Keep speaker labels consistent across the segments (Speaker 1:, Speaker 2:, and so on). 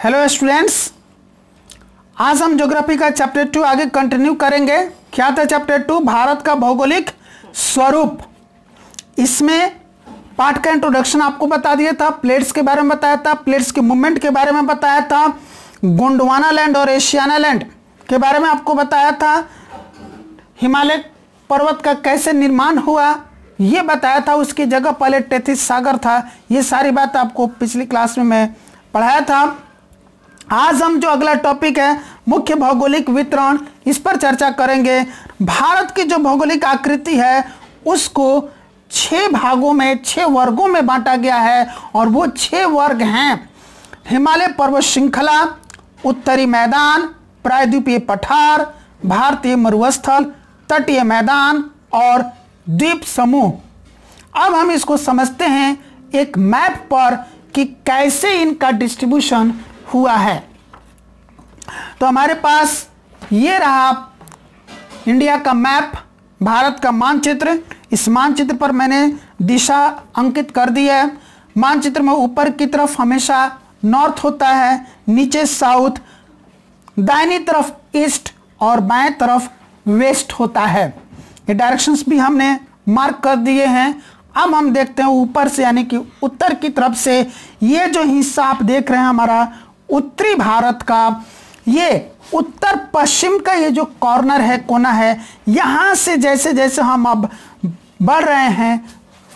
Speaker 1: Hello students, आज हम geography का चैप्टर 2 आगे कंटिन्यू करेंगे। क्या था चैप्टर 2? भारत का भौगोलिक स्वरूप। इसमें पार्ट का इंट्रोडक्शन आपको बता दिया था, प्लेट्स के बारे में बताया था, प्लेट्स के मूवमेंट के बारे में बताया था, गोंडवाना लैंड और एशियाना लैंड के बारे में आपको बताया था, हिमालय पर्वत का कैसे निर्माण हुआ ये बताया था, उसकी जगह पहले टेथिस सागर था। ये सारी बात आपको पिछली क्लास में मैं पढ़ाया था। आज हम जो अगला टॉपिक है मुख्य भौगोलिक वितरण, इस पर चर्चा करेंगे। भारत की जो भौगोलिक आकृति है उसको 6 भागों में 6 वर्गों में बांटा गया है और वो 6 वर्ग हैं: हिमालय पर्वत श्रृंखला, उत्तरी मैदान, प्रायद्वीपीय पठार, भारतीय मरुस्थल, तटीय मैदान और द्वीप समूह। अब हम इसको समझते हैं एक मैप पर कि कैसे इनका डिस्ट्रीब्यूशन हुआ है। तो हमारे पास ये रहा इंडिया का मैप, भारत का मानचित्र। इस मानचित्र पर मैंने दिशा अंकित कर दी है। मानचित्र में ऊपर की तरफ हमेशा नॉर्थ होता है, नीचे साउथ, दाहिनी तरफ ईस्ट और बाएं तरफ वेस्ट होता है। ये डायरेक्शंस भी हमने मार्क कर दिए हैं। अब हम देखते हैं ऊपर से, यानी कि उत्तर की तरफ से, ये जो हिस्सा आप देख रहे हैं हमारा उत्तरी भारत का, ये उत्तर पश्चिम का ये जो कॉर्नर है, कोना है, यहाँ से जैसे जैसे हम अब बढ़ रहे हैं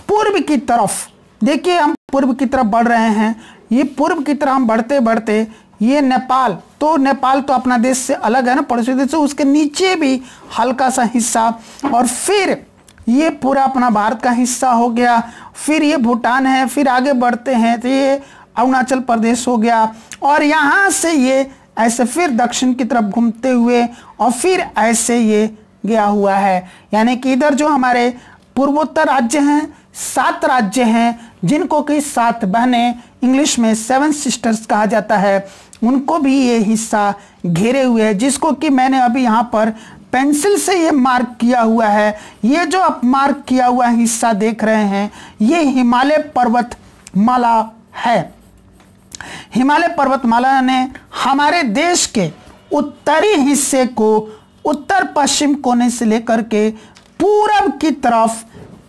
Speaker 1: पूर्व की तरफ, देखिए हम पूर्व की तरफ बढ़ रहे हैं। ये पूर्व की तरफ हम बढ़ते बढ़ते ये नेपाल तो अपना देश से अलग है ना, पड़ोसी देश से, उसके नीचे भी हल्का सा हिस्सा, और फिर ये पूरा अपना भारत का हिस्सा हो गया। फिर ये भूटान है, फिर आगे बढ़ते हैं तो ये अरुणाचल प्रदेश हो गया, और यहाँ से ये ऐसे फिर दक्षिण की तरफ घूमते हुए और फिर ऐसे ये गया हुआ है। यानी कि इधर जो हमारे पूर्वोत्तर राज्य हैं, 7 राज्य हैं, जिनको कि 7 बहनें, इंग्लिश में 7 सिस्टर्स कहा जाता है, उनको भी ये हिस्सा घेरे हुए है, जिसको कि मैंने अभी यहाँ पर पेंसिल से ये मार्क किया हुआ है। ये जो आप मार्क किया हुआ हिस्सा देख रहे हैं ये हिमालय पर्वतमाला है। हिमालय पर्वतमाला ने हमारे देश के उत्तरी हिस्से को उत्तर पश्चिम कोने से लेकर के पूरब की तरफ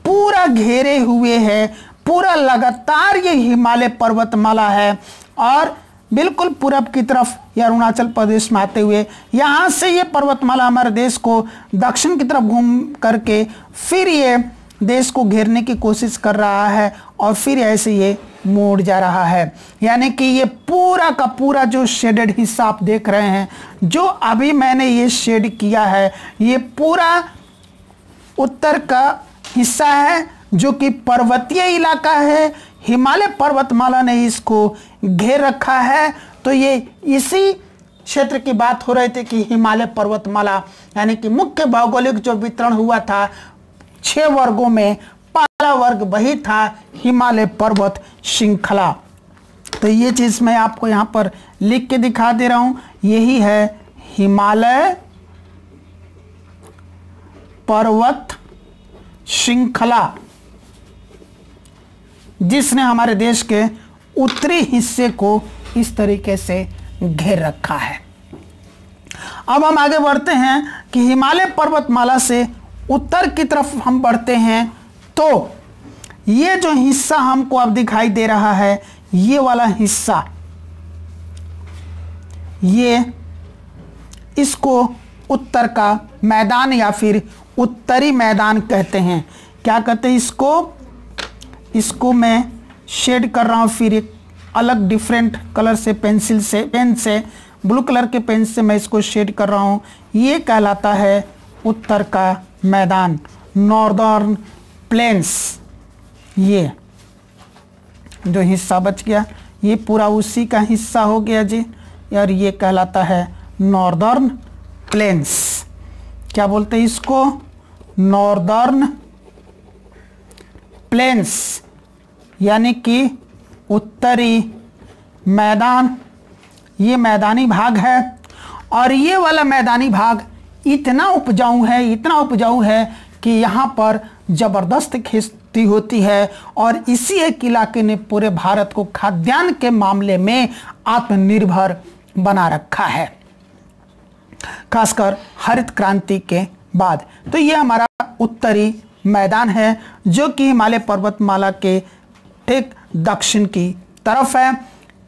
Speaker 1: पूरा घेरे हुए है। पूरा लगातार ये हिमालय पर्वतमाला है और बिल्कुल पूरब की तरफ ये अरुणाचल प्रदेश में आते हुए यहाँ से ये पर्वतमाला हमारे देश को दक्षिण की तरफ घूम करके फिर ये देश को घेरने की कोशिश कर रहा है और फिर ऐसे ये मोड़ जा रहा है। यानी कि ये पूरा का पूरा जो शेडेड हिस्सा आप देख रहे हैं, जो अभी मैंने ये शेड किया है, ये पूरा उत्तर का हिस्सा है जो कि पर्वतीय इलाका है। हिमालय पर्वतमाला ने इसको घेर रखा है। तो ये इसी क्षेत्र की बात हो रही थी कि हिमालय पर्वतमाला, यानी कि मुख्य भौगोलिक जो वितरण हुआ था 6 वर्गों में, पहला वर्ग वही था हिमालय पर्वत श्रृंखला। तो ये चीज़ मैं आपको यहाँ पर लिख के दिखा दे रहा हूँ, यही है हिमालय पर्वत श्रृंखला, जिसने हमारे देश के उत्तरी हिस्से को इस तरीके से घेर रखा है। अब हम आगे बढ़ते हैं कि हिमालय पर्वतमाला से उत्तर की तरफ हम बढ़ते हैं तो ये जो हिस्सा हमको अब दिखाई दे रहा है, ये वाला हिस्सा, ये इसको उत्तर का मैदान या फिर उत्तरी मैदान कहते हैं। क्या कहते हैं इसको मैं शेड कर रहा हूँ, फिर एक अलग डिफरेंट कलर से पेन से ब्लू कलर के पेन से मैं इसको शेड कर रहा हूँ। ये कहलाता है उत्तर का मैदान, नॉर्दर्न प्लेन्स। ये जो हिस्सा बच गया ये पूरा उसी का हिस्सा हो गया जी, और ये कहलाता है नॉर्दर्न प्लेन्स। क्या बोलते हैं इसको? नॉर्दर्न प्लेन्स, यानी कि उत्तरी मैदान। ये मैदानी भाग है और ये वाला मैदानी भाग इतना उपजाऊ है कि यहाँ पर ज़बरदस्त शक्ति होती है और इसी एक इलाके ने पूरे भारत को खाद्यान्न के मामले में आत्मनिर्भर बना रखा है, खासकर हरित क्रांति के बाद। तो ये हमारा उत्तरी मैदान है जो कि हिमालय पर्वतमाला के ठीक दक्षिण की तरफ है।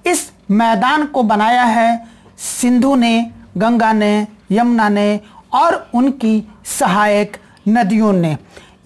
Speaker 1: इस मैदान को बनाया है सिंधु ने, गंगा ने, यमुना ने और उनकी सहायक नदियों ने।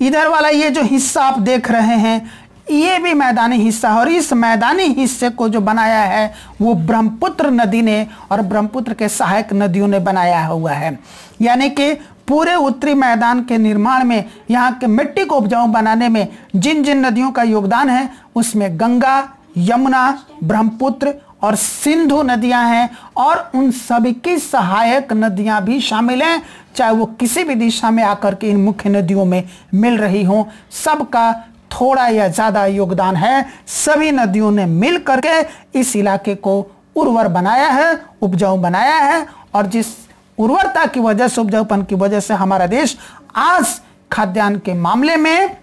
Speaker 1: इधर वाला ये जो हिस्सा आप देख रहे हैं ये भी मैदानी हिस्सा है और इस मैदानी हिस्से को जो बनाया है वो ब्रह्मपुत्र नदी ने और ब्रह्मपुत्र के सहायक नदियों ने बनाया हुआ है। यानी कि पूरे उत्तरी मैदान के निर्माण में, यहाँ के मिट्टी को उपजाऊ बनाने में जिन जिन नदियों का योगदान है उसमें गंगा, यमुना, ब्रह्मपुत्र और सिंधु नदियां हैं और उन सभी की सहायक नदियां भी शामिल हैं, चाहे वो किसी भी दिशा में आकर के इन मुख्य नदियों में मिल रही हों। सबका थोड़ा या ज़्यादा योगदान है। सभी नदियों ने मिल करके इस इलाके को उर्वर बनाया है, उपजाऊ बनाया है और जिस उर्वरता की वजह से, उपजाऊपन की वजह से हमारा देश आज खाद्यान्न के मामले में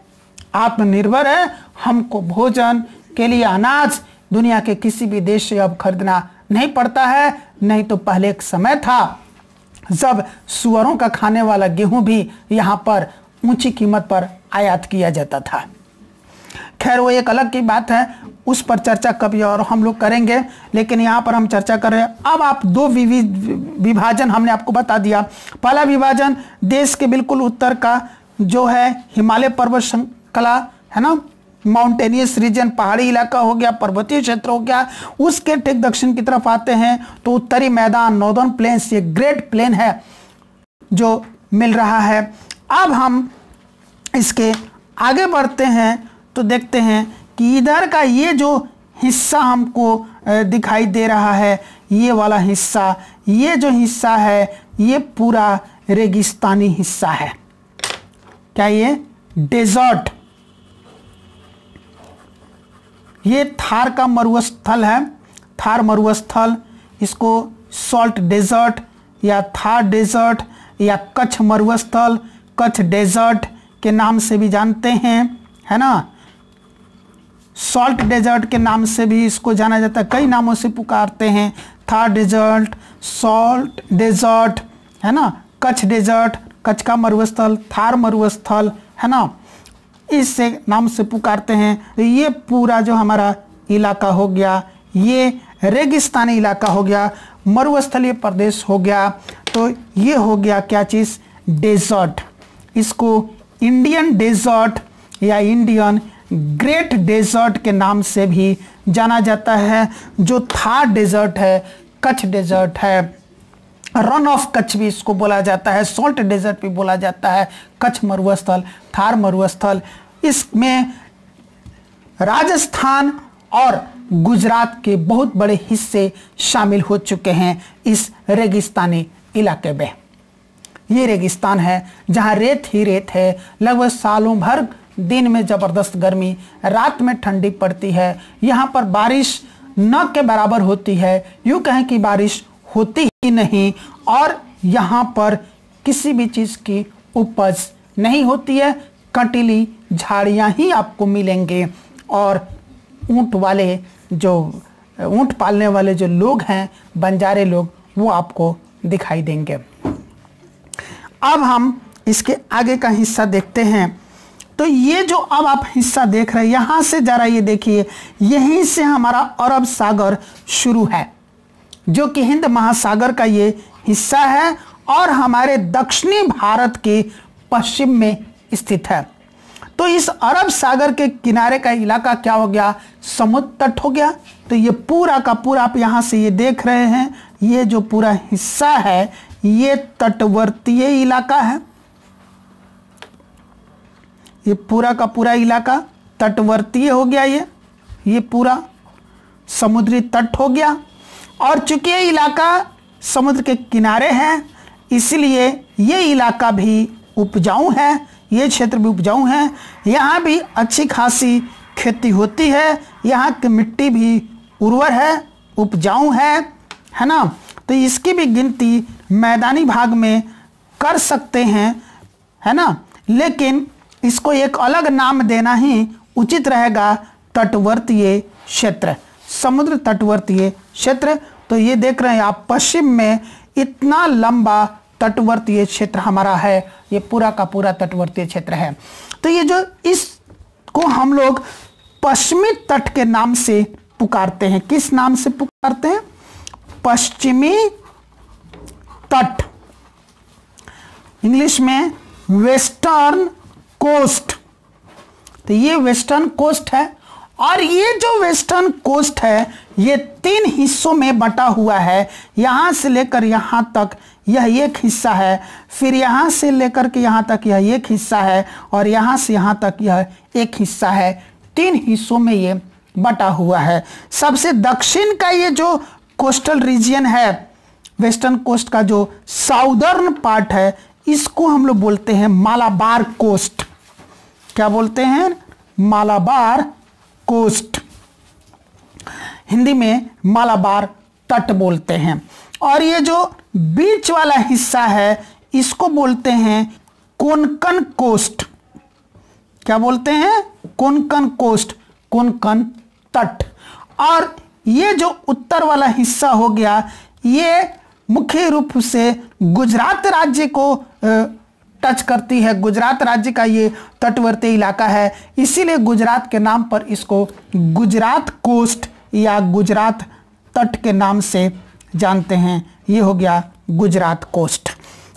Speaker 1: आत्मनिर्भर है। हमको भोजन के लिए अनाज दुनिया के किसी भी देश से अब खरीदना नहीं पड़ता है। नहीं तो पहले एक समय था जब सुअरों का खाने वाला गेहूं भी यहाँ पर ऊंची कीमत पर आयात किया जाता था। खैर वो एक अलग की बात है, उस पर चर्चा कभी और हम लोग करेंगे, लेकिन यहाँ पर हम चर्चा कर रहे हैं। अब आप दो विभाजन हमने आपको बता दिया। पहला विभाजन देश के बिल्कुल उत्तर का जो है हिमालय पर्वत श्रृंखला है ना, माउंटेनियस रीजन, पहाड़ी इलाका हो गया, पर्वतीय क्षेत्र हो गया। उसके ठीक दक्षिण की तरफ आते हैं तो उत्तरी मैदान, नॉर्दर्न प्लेन्स, ये ग्रेट प्लेन है जो मिल रहा है। अब हम इसके आगे बढ़ते हैं तो देखते हैं कि इधर का ये जो हिस्सा हमको दिखाई दे रहा है, ये वाला हिस्सा, ये जो हिस्सा है ये पूरा रेगिस्तानी हिस्सा है। क्या ये डेजर्ट, ये थार का मरुस्थल है, थार मरुस्थल, इसको सॉल्ट डेजर्ट या थार डेजर्ट या कच्छ मरुस्थल, कच्छ डेजर्ट के नाम से भी जानते हैं, है ना। सॉल्ट डेजर्ट के नाम से भी इसको जाना जाता है, कई नामों से पुकारते हैं, थार डेजर्ट, सॉल्ट डेजर्ट, है ना, कच्छ डेजर्ट, कच्छ का मरुस्थल, थार मरुस्थल, है ना, इससे नाम से पुकारते हैं। ये पूरा जो हमारा इलाका हो गया ये रेगिस्तानी इलाका हो गया, मरुस्थलीय प्रदेश हो गया। तो ये हो गया क्या चीज़, डेजर्ट। इसको इंडियन डेजर्ट या इंडियन ग्रेट डेजर्ट के नाम से भी जाना जाता है। जो थार डेजर्ट है, कच्छ डेजर्ट है, रन ऑफ कच्छ भी इसको बोला जाता है, सॉल्ट डेजर्ट भी बोला जाता है, कच्छ मरुस्थल, थार मरुस्थल। इसमें राजस्थान और गुजरात के बहुत बड़े हिस्से शामिल हो चुके हैं इस रेगिस्तानी इलाके में। ये रेगिस्तान है जहाँ रेत ही रेत है, लगभग सालों भर दिन में ज़बरदस्त गर्मी, रात में ठंडी पड़ती है। यहाँ पर बारिश न के बराबर होती है, यूँ कहें कि बारिश होती ही नहीं, और यहाँ पर किसी भी चीज़ की उपज नहीं होती है। कंटीली झाड़ियाँ ही आपको मिलेंगे और ऊँट वाले जो ऊँट पालने वाले जो लोग हैं, बंजारे लोग, वो आपको दिखाई देंगे। अब हम इसके आगे का हिस्सा देखते हैं। तो ये जो अब आप हिस्सा देख रहे हैं, यहाँ से जरा ये देखिए, यहीं से हमारा अरब सागर शुरू है जो कि हिंद महासागर का ये हिस्सा है और हमारे दक्षिणी भारत के पश्चिम में स्थित है। तो इस अरब सागर के किनारे का इलाका क्या हो गया, समुद्र तट हो गया। तो ये पूरा का पूरा आप यहाँ से ये देख रहे हैं, ये जो पूरा हिस्सा है ये तटवर्तीय इलाका है। ये पूरा का पूरा इलाका तटवर्तीय हो गया, ये पूरा समुद्री तट हो गया। और चूंकि ये इलाका समुद्र के किनारे है इसलिए ये इलाका भी उपजाऊ है, ये क्षेत्र भी उपजाऊ है। यहाँ भी अच्छी खासी खेती होती है, यहाँ की मिट्टी भी उर्वर है, उपजाऊ है ना। तो इसकी भी गिनती मैदानी भाग में कर सकते हैं, है ना। लेकिन इसको एक अलग नाम देना ही उचित रहेगा तटवर्तीय क्षेत्र, समुद्र तटवर्तीय क्षेत्र। तो ये देख रहे हैं आप, पश्चिम में इतना लंबा तटवर्तीय क्षेत्र हमारा है, ये पूरा का पूरा तटवर्तीय क्षेत्र है। तो ये जो इसको हम लोग पश्चिमी तट के नाम से पुकारते हैं। किस नाम से पुकारते हैं? पश्चिमी तट, इंग्लिश में वेस्टर्न कोस्ट। तो ये वेस्टर्न कोस्ट है, और ये जो वेस्टर्न कोस्ट है ये 3 हिस्सों में बटा हुआ है। यहां से लेकर यहां तक यह एक हिस्सा है, फिर यहां से लेकर के यहां तक यह एक हिस्सा है, और यहां से यहां तक यह एक हिस्सा है। 3 हिस्सों में ये बटा हुआ है। सबसे दक्षिण का ये जो कोस्टल रीजन है, वेस्टर्न कोस्ट का जो साउदर्न पार्ट है, इसको हम लोग बोलते हैं मालाबार कोस्ट। क्या बोलते हैं? मालाबार कोस्ट, हिंदी में मालाबार तट बोलते हैं। और ये जो बीच वाला हिस्सा है इसको बोलते हैं कोंकण कोस्ट। क्या बोलते हैं? कोंकण कोस्ट, कोंकण तट। और ये जो उत्तर वाला हिस्सा हो गया, ये मुख्य रूप से गुजरात राज्य को टच करती है। गुजरात राज्य का ये तटवर्ती इलाका है, इसीलिए गुजरात के नाम पर इसको गुजरात कोस्ट या गुजरात तट के नाम से जानते हैं। ये हो गया गुजरात कोस्ट।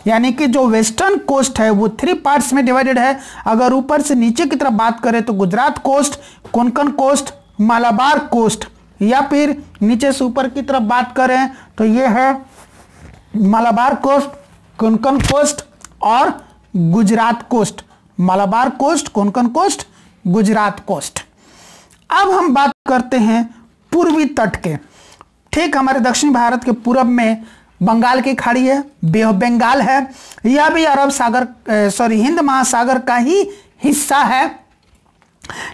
Speaker 1: यानी कि जो वेस्टर्न कोस्ट है वो 3 पार्ट्स में डिवाइडेड है। अगर ऊपर से नीचे की तरफ बात करें तो Gujarat coast, Konkan coast, Malabar coast, या फिर नीचे से ऊपर की तरफ बात करें तो ये है मालाबार कोस्ट, कोंकण कोस्ट और Gujarat coast. Malabar coast, Konkan coast, Gujarat coast. अब हम बात करते हैं पूर्वी तट के। ठीक हमारे दक्षिण भारत के पूरब में बंगाल की खाड़ी है, बे ऑफ बंगाल है। यह भी अरब सागर हिंद महासागर का ही हिस्सा है।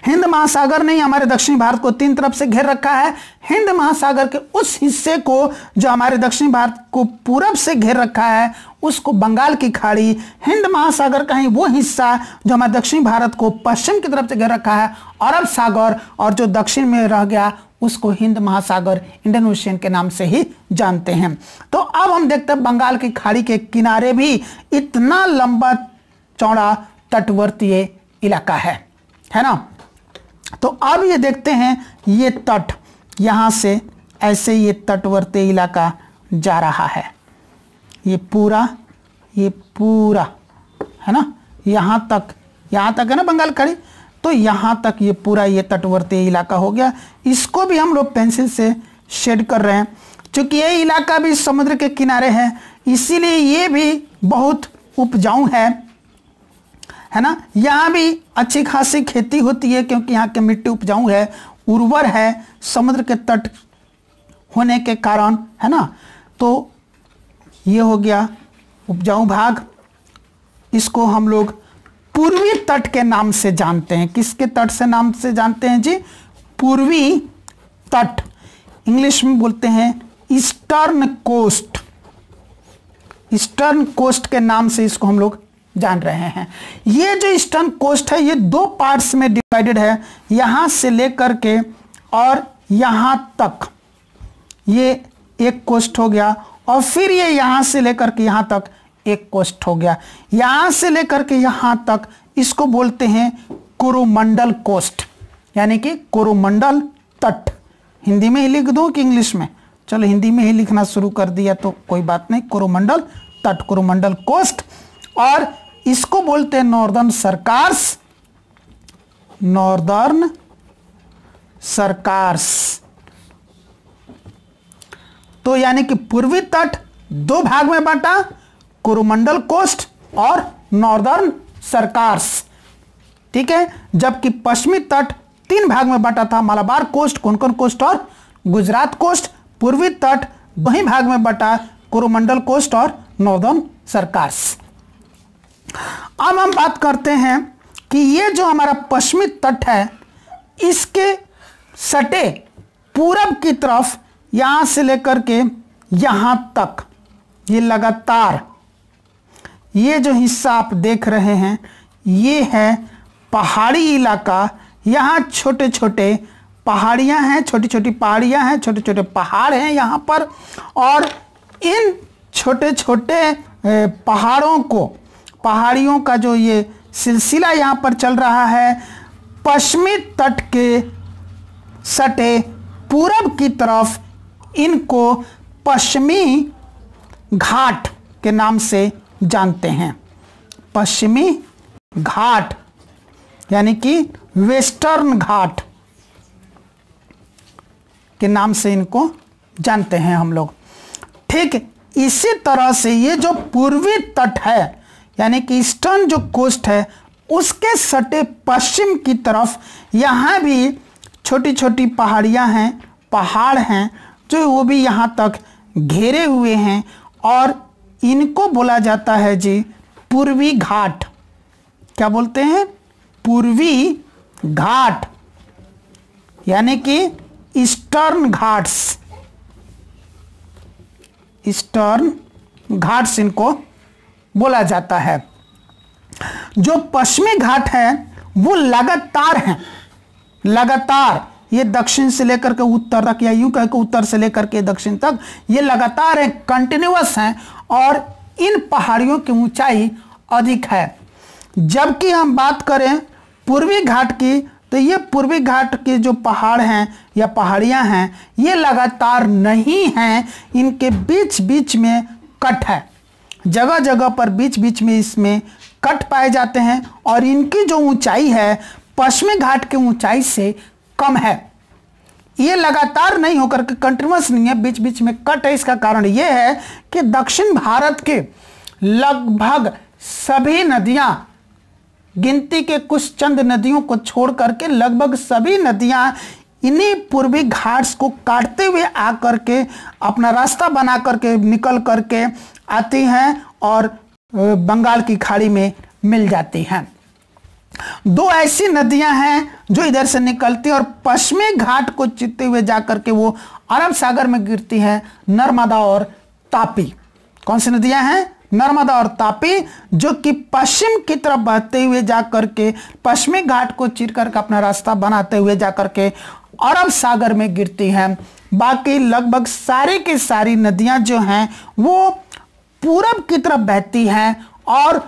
Speaker 1: हिंद महासागर ने हमारे दक्षिण भारत को 3 तरफ से घेर रखा है। हिंद महासागर के उस हिस्से को जो हमारे दक्षिण भारत को पूरब से घेर रखा है उसको बंगाल की खाड़ी, हिंद महासागर का ही वो हिस्सा जो हमारे दक्षिण भारत को पश्चिम की तरफ से घेर रखा है अरब सागर, और जो दक्षिण में रह गया उसको हिंद महासागर, इंडियन ओशियन के नाम से ही जानते हैं। तो अब हम देखते हैं बंगाल की खाड़ी के किनारे भी इतना लंबा चौड़ा तटवर्तीय इलाका है ना। तो अब ये देखते हैं ये तट, यहाँ से ऐसे ये तटवर्ती इलाका जा रहा है, ये पूरा है ना, यहाँ तक है ना बंगाल खाड़ी। तो यहाँ तक ये पूरा ये तटवर्ती इलाका हो गया। इसको भी हम लोग पेंसिल से शेड कर रहे हैं। चूंकि ये इलाका भी समुद्र के किनारे है, इसीलिए ये भी बहुत उपजाऊ है ना। यहाँ भी अच्छी खासी खेती होती है क्योंकि यहाँ की मिट्टी उपजाऊ है, उर्वर है, समुद्र के तट होने के कारण, है ना। तो ये हो गया उपजाऊ भाग। इसको हम लोग पूर्वी तट के नाम से जानते हैं। किसके तट से नाम से जानते हैं जी? पूर्वी तट। इंग्लिश में बोलते हैं ईस्टर्न कोस्ट। ईस्टर्न कोस्ट के नाम से इसको हम लोग जान रहे हैं। ये जो ईस्टर्न कोस्ट है ये 2 पार्ट्स में डिवाइडेड है। यहां से लेकर के और यहां तक ये एक कोस्ट हो गया, और फिर ये यहां से लेकर के यहां तक एक कोस्ट हो गया। यहां से लेकर के यहां तक इसको बोलते हैं कोरोमंडल कोस्ट, यानी कि कोरोमंडल तट। हिंदी में ही लिख दूं कि इंग्लिश में? चलो हिंदी में ही लिखना शुरू कर दिया तो कोई बात नहीं। कोरोमंडल तट, कोरोमंडल कोस्ट। और इसको बोलते हैं नॉर्दर्न सर्कार्स, नॉर्दर्न सर्कार्स। तो यानी कि पूर्वी तट 2 भाग में बांटा, कोरोमंडल कोस्ट और नॉर्दर्न सर्कार्स, ठीक है। जबकि पश्चिमी तट 3 भाग में बांटा था, मालाबार कोस्ट, कोंकण कोस्ट और गुजरात कोस्ट। पूर्वी तट 2 ही भाग में बांटा, कोरोमंडल कोस्ट और नॉर्दर्न सर्कार्स। अब हम बात करते हैं कि ये जो हमारा पश्चिमी तट है इसके सटे पूरब की तरफ यहां से लेकर के यहां तक ये लगातार ये जो हिस्सा आप देख रहे हैं ये है पहाड़ी इलाका, यहाँ छोटे छोटे पहाड़ियाँ हैं, छोटी छोटी पहाड़ियाँ हैं, छोटे छोटे पहाड़ हैं यहाँ पर। और इन छोटे छोटे पहाड़ियों का जो ये सिलसिला यहाँ पर चल रहा है, पश्चिमी तट के सटे पूरब की तरफ इनको पश्चिमी घाट के नाम से जानते हैं। पश्चिमी घाट यानी कि वेस्टर्न घाट के नाम से इनको जानते हैं हम लोग। ठीक इसी तरह से ये जो पूर्वी तट है यानी कि ईस्टर्न जो कोस्ट है, उसके सटे पश्चिम की तरफ यहाँ भी छोटी छोटी पहाड़ियाँ हैं, पहाड़ हैं, जो वो भी यहाँ तक घेरे हुए हैं और इनको बोला जाता है जी पूर्वी घाट। क्या बोलते हैं? पूर्वी घाट यानी कि ईस्टर्न घाट्स। ईस्टर्न घाट्स इनको बोला जाता है। जो पश्चिमी घाट है वो लगातार हैं, लगातार ये दक्षिण से लेकर के उत्तर तक, या यूं कह के उत्तर से लेकर के दक्षिण तक ये लगातार है, कंटिन्यूअस हैं और इन पहाड़ियों की ऊंचाई अधिक है। जबकि हम बात करें पूर्वी घाट की, तो ये पूर्वी घाट के जो पहाड़ हैं या पहाड़ियां हैं ये लगातार नहीं हैं, इनके बीच बीच में कट है, जगह जगह पर बीच बीच में इसमें कट पाए जाते हैं और इनकी जो ऊंचाई है पश्चिमी घाट की ऊंचाई से कम है। ये लगातार नहीं होकर के कंटिन्यूअस नहीं है, बीच बीच में कट है। इसका कारण ये है कि दक्षिण भारत के लगभग सभी नदियां, गिनती के कुछ चंद नदियों को छोड़ करके लगभग सभी नदियां इन्हीं पूर्वी घाट्स को काटते हुए आकर के अपना रास्ता बना करके निकल करके आती हैं और बंगाल की खाड़ी में मिल जाती हैं। दो ऐसी नदियां हैं जो इधर से निकलती हैं और पश्चिमी घाट को चीरते हुए जाकर के वो अरब सागर में गिरती हैं, नर्मदा और तापी। कौन सी नदियां हैं? नर्मदा और तापी, जो कि पश्चिम की तरफ बहते हुए जाकर के पश्चिमी घाट को चीर करके अपना रास्ता बनाते हुए जाकर के अरब सागर में गिरती हैं। बाकी लगभग सारी की सारी नदियां जो हैं वो पूरब की तरफ बहती हैं और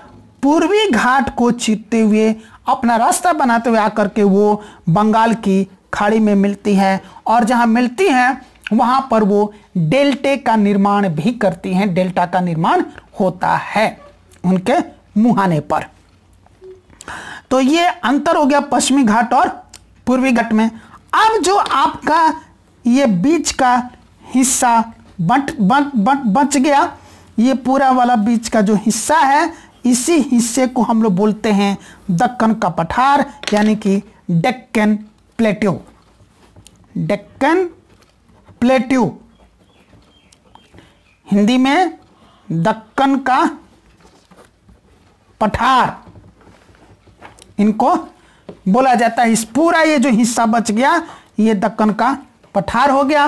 Speaker 1: पूर्वी घाट को चीरते हुए अपना रास्ता बनाते हुए आकर के वो बंगाल की खाड़ी में मिलती हैं और जहां मिलती हैं वहां पर वो डेल्टे का निर्माण भी करती हैं। डेल्टा का निर्माण होता है उनके मुहाने पर। तो ये अंतर हो गया पश्चिमी घाट और पूर्वी घाट में। अब जो आपका ये बीच का हिस्सा बच गया, ये पूरा वाला बीच का जो हिस्सा है, इसी हिस्से को हम लोग बोलते हैं दक्कन का पठार यानी कि डेक्कन प्लेट्यू। डेक्कन प्लेट्यू, हिंदी में दक्कन का पठार इनको बोला जाता है। इस पूरा ये जो हिस्सा बच गया ये दक्कन का पठार हो गया।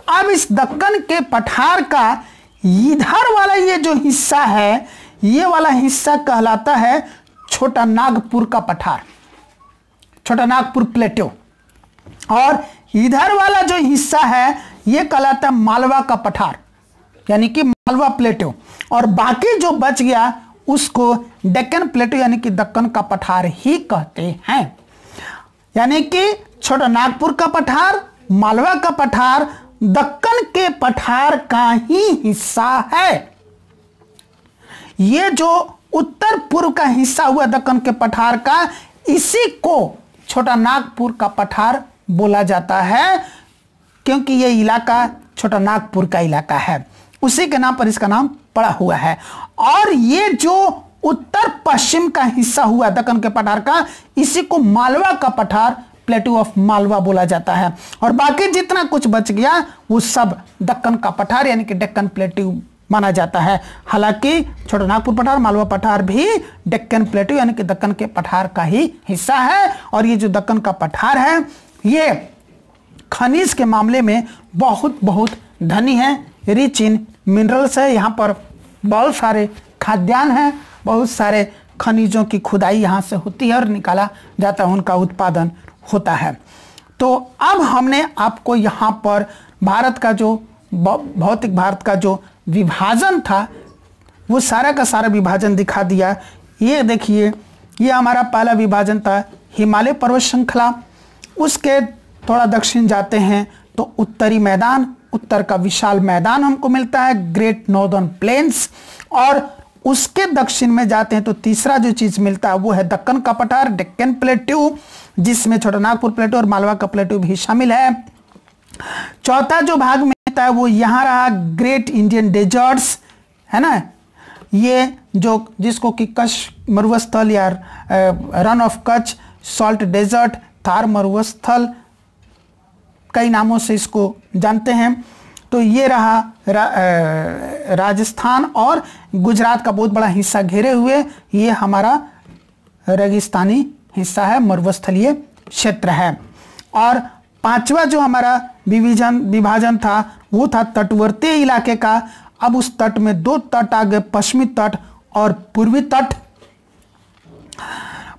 Speaker 1: अब इस दक्कन के पठार का इधर वाला ये जो हिस्सा है, ये वाला हिस्सा कहलाता है छोटा नागपुर का पठार, छोटा नागपुर प्लेट्यू। और इधर वाला जो हिस्सा है ये कहलाता है मालवा का पठार यानी कि मालवा प्लेट्यू। और बाकी जो बच गया उसको डेक्कन प्लेट्यू यानी कि दक्कन का पठार ही कहते हैं। यानी कि छोटा नागपुर का पठार, मालवा का पठार दक्कन के पठार का ही हिस्सा है। ये जो उत्तर पूर्व का हिस्सा हुआ दक्कन के पठार का, इसी को छोटा नागपुर का पठार बोला जाता है क्योंकि ये इलाका छोटा नागपुर का इलाका है, उसी के नाम पर इसका नाम पड़ा हुआ है। और ये जो उत्तर पश्चिम का हिस्सा हुआ दक्कन के पठार का, इसी को मालवा का पठार, प्लेट्यू ऑफ मालवा बोला जाता है। और बाकी जितना कुछ बच गया वो सब दक्कन का पठार यानी कि डेक्कन प्लेट्यू माना जाता है। हालांकि छोटा नागपुर पठार, मालवा पठार भी डेक्कन प्लेट्यू यानी कि दक्कन के पठार का ही हिस्सा है। और ये जो दक्कन का पठार है ये खनिज के मामले में बहुत बहुत धनी है, रिच इन मिनरल्स है। यहाँ पर बहुत सारे खाद्यान्न हैं, बहुत सारे खनिजों की खुदाई यहाँ से होती है और निकाला जाता है, उनका उत्पादन होता है। तो अब हमने आपको यहाँ पर भारत का जो भौतिक भारत का जो विभाजन था वो सारा का सारा विभाजन दिखा दिया। ये देखिए, ये हमारा पहला विभाजन था हिमालय पर्वत श्रृंखला, उसके थोड़ा दक्षिण जाते हैं तो उत्तरी मैदान, उत्तर का विशाल मैदान हमको मिलता है, ग्रेट नॉर्दर्न प्लेन्स, और उसके दक्षिण में जाते हैं तो तीसरा जो चीज मिलता है वो है दक्कन का पठार, डेक्कन प्लेट्यू, जिसमें छोटा नागपुर प्लेट्यू और मालवा का प्लेट्यू भी शामिल है। चौथा जो भाग मिलता है वो यहाँ रहा, ग्रेट इंडियन डेजर्ट्स, है ना, ये जो जिसको कि कच्छ मरुस्थल या run of Kutch, salt desert, Thar मरुस्थल, कई नामों से इसको जानते हैं। तो ये रहा राजस्थान और गुजरात का बहुत बड़ा हिस्सा घेरे हुए ये हमारा रेगिस्तानी हिस्सा है, मरुस्थलीय क्षेत्र है। और पांचवा जो हमारा विभाजन था वो था तटवर्ती इलाके का। अब उस तट में दो तट आ गए, पश्चिमी तट और पूर्वी तट।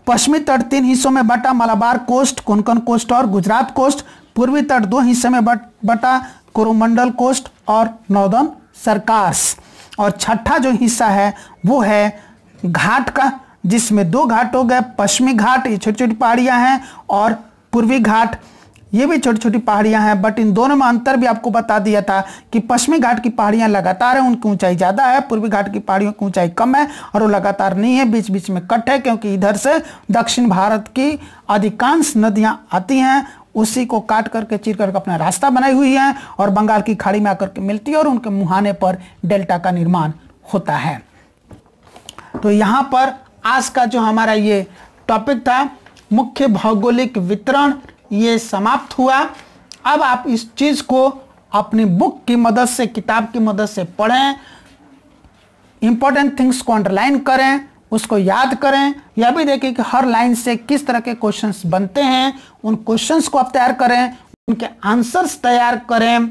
Speaker 1: पश्चिमी तट 3 हिस्सों में बटा, मलाबार कोस्ट, कोंकण कोस्ट और गुजरात कोस्ट। पूर्वी तट 2 हिस्से में बटा, कोरोमंडल कोस्ट और नॉर्दर्न सरकार्स। और छठा जो हिस्सा है वो है घाट का, जिसमें 2 घाट हो गए, पश्चिमी घाट, ये छोटी छोटी पहाड़ियां हैं, और पूर्वी घाट, ये भी छोटी छोटी पहाड़ियां हैं। बट इन दोनों में अंतर भी आपको बता दिया था कि पश्चिमी घाट की पहाड़ियां लगातार है, उनकी ऊंचाई ज़्यादा है, पूर्वी घाट की पहाड़ियों की ऊंचाई कम है, और वो लगातार नहीं है, बीच बीच में कट है, क्योंकि इधर से दक्षिण भारत की अधिकांश नदियां आती हैं, उसी को काट करके चीर करके अपना रास्ता बनाई हुई है और बंगाल की खाड़ी में आकर के मिलती है और उनके मुहाने पर डेल्टा का निर्माण होता है। तो यहाँ पर आज का जो हमारा ये टॉपिक था मुख्य भौगोलिक वितरण, ये समाप्त हुआ। अब आप इस चीज को अपनी बुक की मदद से, किताब की मदद से पढ़ें, इंपॉर्टेंट थिंग्स को अंडरलाइन करें, उसको याद करें, यह भी देखें कि हर लाइन से किस तरह के क्वेश्चंस बनते हैं, उन क्वेश्चंस को आप तैयार करें, उनके आंसर्स तैयार करें।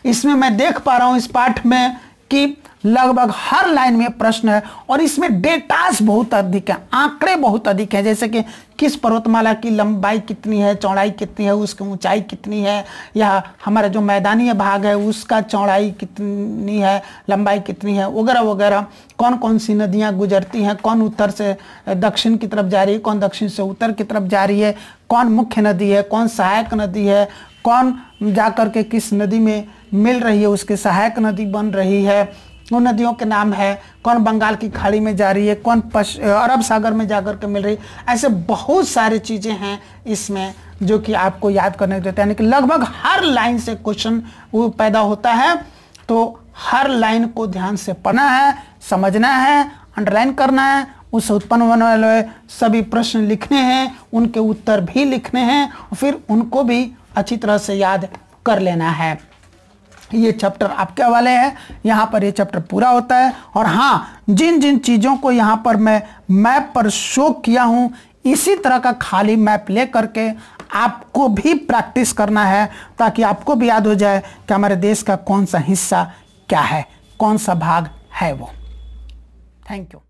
Speaker 1: इसमें मैं देख पा रहा हूं इस पाठ में कि लगभग हर लाइन में प्रश्न है और इसमें डेटास बहुत अधिक है, आंकड़े बहुत अधिक हैं, जैसे कि किस पर्वतमाला की लंबाई कितनी है, चौड़ाई कितनी है, उसकी ऊंचाई कितनी है, या हमारा जो मैदानी भाग है उसका चौड़ाई कितनी है, लंबाई कितनी है, वगैरह वगैरह। कौन कौन सी नदियां गुजरती हैं, कौन उत्तर से दक्षिण की तरफ जा रही है, कौन दक्षिण से उत्तर की तरफ जा रही है, कौन मुख्य नदी है, कौन सहायक नदी है, कौन जाकर के किस नदी में मिल रही है उसके सहायक नदी बन रही है, उन नदियों के नाम है, कौन बंगाल की खाड़ी में जा रही है, कौन अरब सागर में जाकर के मिल रही है। ऐसे बहुत सारी चीज़ें हैं इसमें जो कि आपको याद करने देते हैं, यानी कि लगभग हर लाइन से क्वेश्चन वो पैदा होता है। तो हर लाइन को ध्यान से पढ़ना है, समझना है, अंडरलाइन करना है, उससे उत्पन्न होने वाले सभी प्रश्न लिखने हैं, उनके उत्तर भी लिखने हैं और फिर उनको भी अच्छी तरह से याद कर लेना है। ये चैप्टर आपके हवाले है, यहाँ पर ये चैप्टर पूरा होता है। और हाँ, जिन जिन चीज़ों को यहाँ पर मैं मैप पर शो किया हूँ, इसी तरह का खाली मैप ले करके आपको भी प्रैक्टिस करना है, ताकि आपको भी याद हो जाए कि हमारे देश का कौन सा हिस्सा क्या है, कौन सा भाग है वो। Thank you.